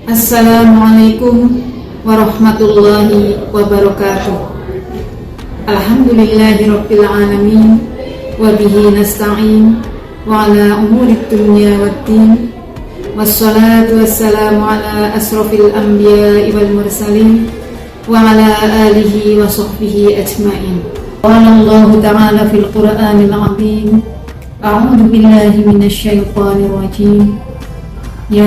Assalamualaikum warahmatullahi wabarakatuh. Alhamdulillahirabbil alamin wa bihi nasta'in wa ala umurid dunya waddin. Wassalatu wassalamu ala asrofil anbiya'i wal mursalin wa ala alihi wa sahbihi ajma'in. Qala Allahu ta'ala fil Qur'anil 'azim. A'udzu billahi minasy syaithanir rajim. Ya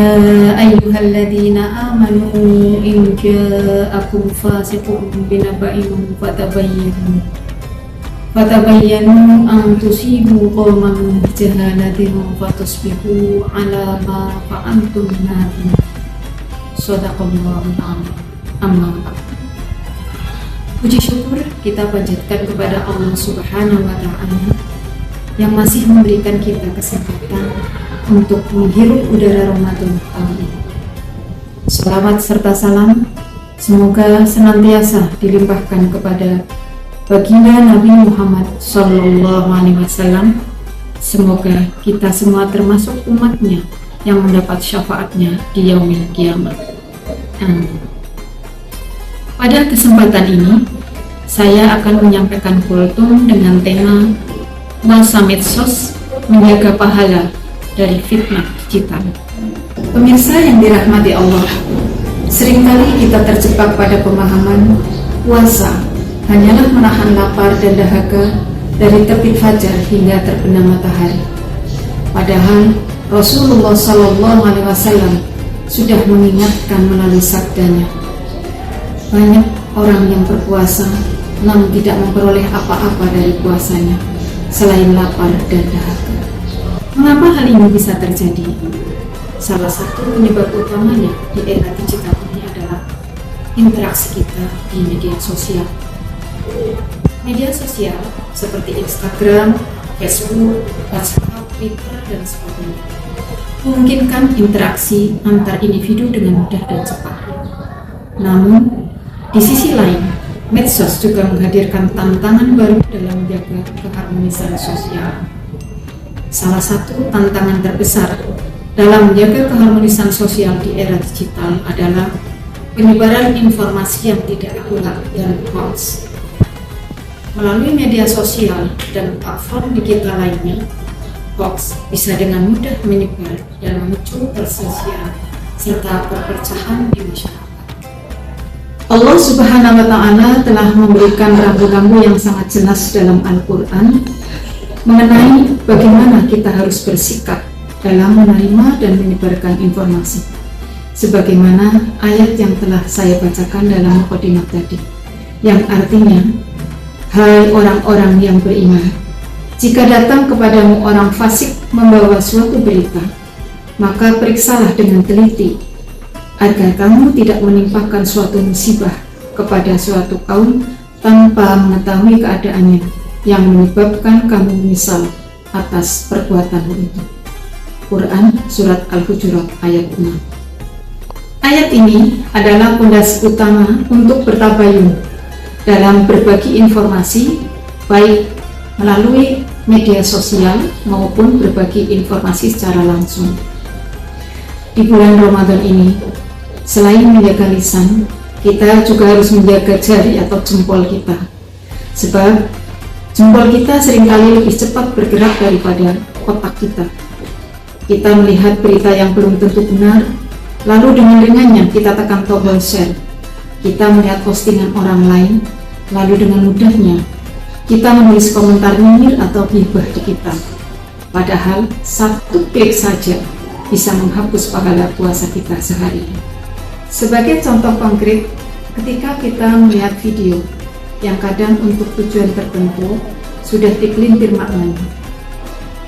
ayyuhalladzina amanu in ja'akum fasiqun binaba'in fatabayyanu an tusibu qauman bijahalatin fatusbihu ala ma fa'altum nadimin. Shadaqallahu ta'ala. Amma ba'd. Puji syukur kita panjatkan kepada Allah Subhanahu wa ta'ala yang masih memberikan kita kesempatan untuk menghirup udara Ramadan tahun ini. Selawat serta salam semoga senantiasa dilimpahkan kepada baginda Nabi Muhammad SAW. Semoga kita semua termasuk umatnya yang mendapat syafaatnya di yaumil kiamat. Amin. Pada kesempatan ini saya akan menyampaikan kultum dengan tema Masa Medsos Menjaga Pahala dari Fitnah Digital. Pemirsa yang dirahmati Allah, seringkali kita terjebak pada pemahaman puasa hanyalah menahan lapar dan dahaga dari terbit fajar hingga terbenam matahari. Padahal Rasulullah SAW sudah mengingatkan melalui sabdanya, banyak orang yang berpuasa namun tidak memperoleh apa-apa dari puasanya selain lapar dan dahaga. Mengapa hal ini bisa terjadi? Salah satu penyebab utamanya di era digital ini adalah interaksi kita di media sosial. Media sosial seperti Instagram, Facebook, WhatsApp, Twitter, dan sebagainya memungkinkan interaksi antar individu dengan mudah dan cepat. Namun, di sisi lain, medsos juga menghadirkan tantangan baru dalam menjaga keharmonisan sosial. Salah satu tantangan terbesar dalam menjaga keharmonisan sosial di era digital adalah penyebaran informasi yang tidak akurat dan hoax. Melalui media sosial dan platform digital lainnya, hoax bisa dengan mudah menyebar dan memicu perselisihan serta perpecahan di masyarakat. Allah Subhanahu wa ta'ala telah memberikan rambu-rambu yang sangat jelas dalam Al-Quran mengenai bagaimana kita harus bersikap dalam menerima dan menyebarkan informasi, sebagaimana ayat yang telah saya bacakan dalam mukadimah tadi, yang artinya, hai orang-orang yang beriman, jika datang kepadamu orang fasik membawa suatu berita, maka periksalah dengan teliti agar kamu tidak menimpakan suatu musibah kepada suatu kaum tanpa mengetahui keadaannya, yang menyebabkan kamu menyesal atas perbuatanmu itu. Quran Surat Al-Hujurat ayat 6. Ayat ini adalah pondasi utama untuk bertabayun dalam berbagi informasi, baik melalui media sosial maupun berbagi informasi secara langsung. Di bulan Ramadan ini, selain menjaga lisan, kita juga harus menjaga jari atau jempol kita, sebab jempol kita seringkali lebih cepat bergerak daripada otak kita. Kita melihat berita yang belum tentu benar, lalu dengan kita tekan tombol share. Kita melihat postingan orang lain, lalu dengan mudahnya kita menulis komentar nyinyir atau ghibah di kita. Padahal satu klik saja bisa menghapus pahala puasa kita sehari. Sebagai contoh konkret, ketika kita melihat video yang kadang untuk tujuan tertentu sudah dipelintir maknanya,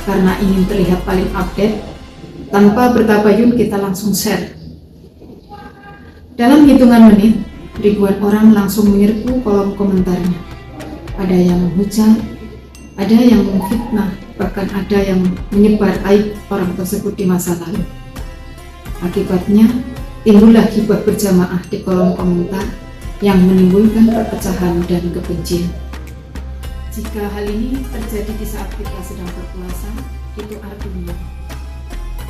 karena ingin terlihat paling update, tanpa bertabayun kita langsung share. Dalam hitungan menit, ribuan orang langsung menyerbu kolom komentarnya. Ada yang menghujat, ada yang memfitnah, bahkan ada yang menyebar aib orang tersebut di masa lalu. Akibatnya, timbullah ghibah berjamaah di kolom komentar yang menimbulkan perpecahan dan kebencian. Jika hal ini terjadi di saat kita sedang berpuasa, itu artinya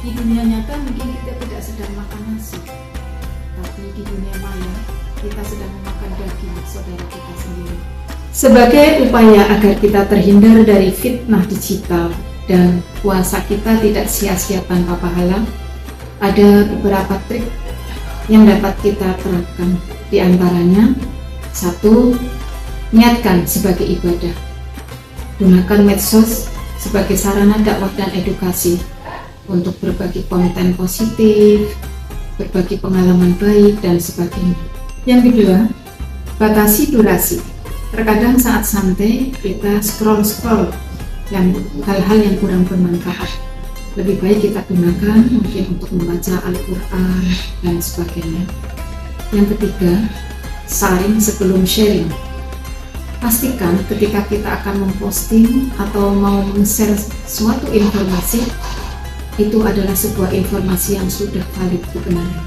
di dunia nyata mungkin kita tidak sedang makan nasi, tapi di dunia maya kita sedang memakan daging saudara kita sendiri. Sebagai upaya agar kita terhindar dari fitnah digital dan puasa kita tidak sia-sia tanpa pahala, ada beberapa trik yang dapat kita terapkan. Di antaranya, 1. Niatkan sebagai ibadah. Gunakan medsos sebagai sarana dakwah dan edukasi untuk berbagi konten positif, berbagi pengalaman baik, dan sebagainya. Yang kedua, batasi durasi. Terkadang saat santai kita scroll yang hal-hal yang kurang bermanfaat. Lebih baik kita gunakan mungkin untuk membaca Al-Quran dan sebagainya. Yang ketiga, saring sebelum sharing. Pastikan ketika kita akan memposting atau mau men-share suatu informasi, itu adalah sebuah informasi yang sudah valid kebenaran.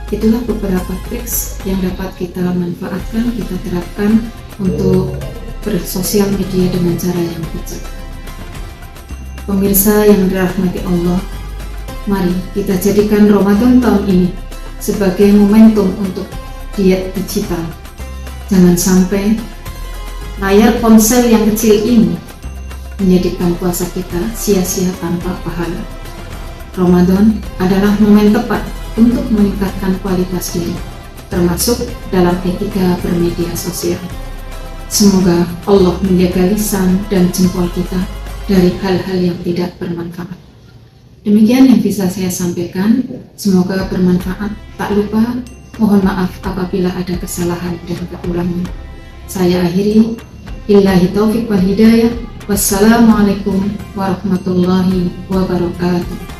Itulah beberapa tips yang dapat kita manfaatkan, kita terapkan untuk bersosial media dengan cara yang bijak. Pemirsa yang dirahmati Allah, mari kita jadikan Ramadan tahun ini sebagai momentum untuk diet digital. Jangan sampai layar ponsel yang kecil ini menjadikan puasa kita sia-sia tanpa pahala. Ramadan adalah momen tepat untuk meningkatkan kualitas diri, termasuk dalam etika bermedia sosial. Semoga Allah menjaga lisan dan jempol kita dari hal-hal yang tidak bermanfaat. Demikian yang bisa saya sampaikan, semoga bermanfaat. Tak lupa, mohon maaf apabila ada kesalahan dan kekurangan. Saya akhiri, billahi taufiq wal hidayah. Wassalamualaikum warahmatullahi wabarakatuh.